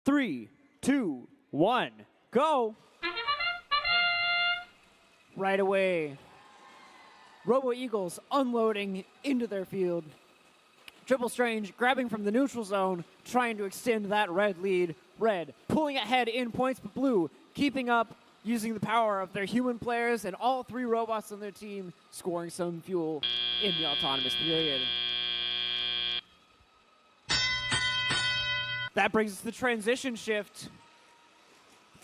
3, 2, 1, go. Right away. Robo Eagles unloading into their field. Triple Strange grabbing from the neutral zone, trying to extend that red lead. Red pulling ahead in points, but Blue keeping up, using the power of their human players and all 3 robots on their team, scoring some fuel in the autonomous period. That brings us to the transition shift.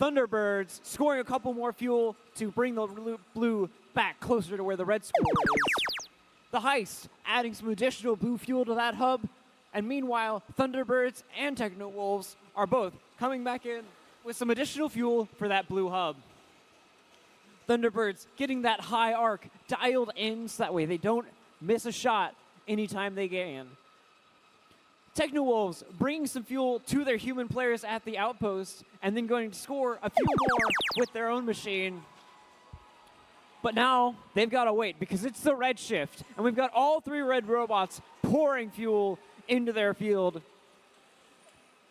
Thunderbirds scoring a couple more fuel to bring the Blue back closer to where the red score is. The Heist adding some additional blue fuel to that hub. And meanwhile, Thunderbirds and Techno Wolves are both coming back in with some additional fuel for that blue hub. Thunderbirds getting that high arc dialed in so that way they don't miss a shot anytime they can. Techno Wolves bringing some fuel to their human players at the outpost and then going to score a few more with their own machine. But now they've got to wait because it's the red shift and we've got all 3 red robots pouring fuel into their field.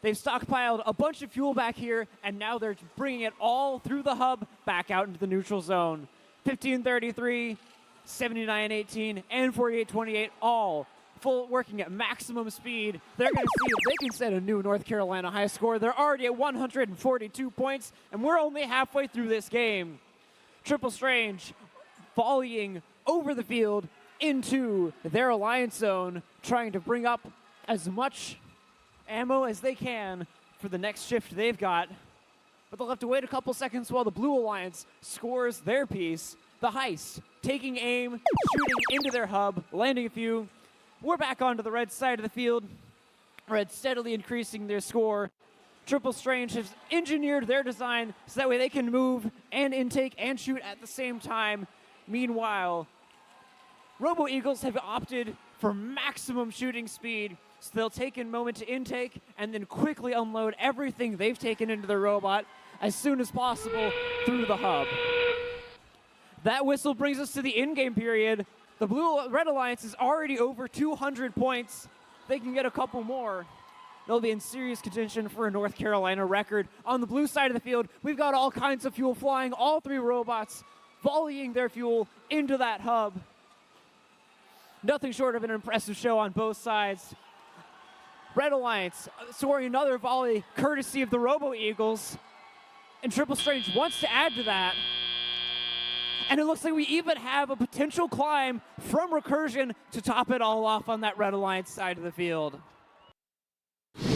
They've stockpiled a bunch of fuel back here and now they're bringing it all through the hub back out into the neutral zone. 1533, 7918, and 4828 all full working at maximum speed. They're going to see if they can set a new North Carolina high score. They're already at 142 points, and we're only halfway through this game. Triple Strange volleying over the field into their alliance zone, trying to bring up as much ammo as they can for the next shift they've got. But they'll have to wait a couple seconds while the Blue Alliance scores their piece. The Heist taking aim, shooting into their hub, landing a few. We're back onto the red side of the field. Red steadily increasing their score. Triple Strange has engineered their design so that way they can move and intake and shoot at the same time. Meanwhile, Robo Eagles have opted for maximum shooting speed, so they'll take a moment to intake and then quickly unload everything they've taken into the robot as soon as possible through the hub. That whistle brings us to the in-game period. The Blue-Red Alliance is already over 200 points. They can get a couple more. They'll be in serious contention for a North Carolina record. On the blue side of the field, we've got all kinds of fuel flying, all 3 robots volleying their fuel into that hub. Nothing short of an impressive show on both sides. Red Alliance scoring another volley courtesy of the Robo Eagles. And Triple Strange wants to add to that. And it looks like we even have a potential climb from Recursion to top it all off on that Red Alliance side of the field. Right,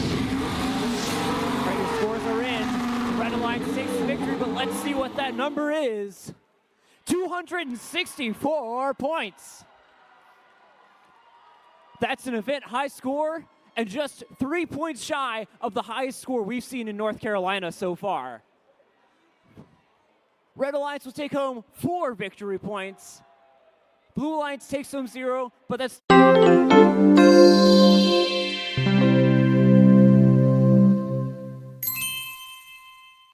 scores are in. Red Alliance takes the victory, but let's see what that number is. 264 points. That's an event high score and just 3 points shy of the highest score we've seen in North Carolina so far. Red Alliance will take home 4 victory points. Blue Alliance takes home 0, but that's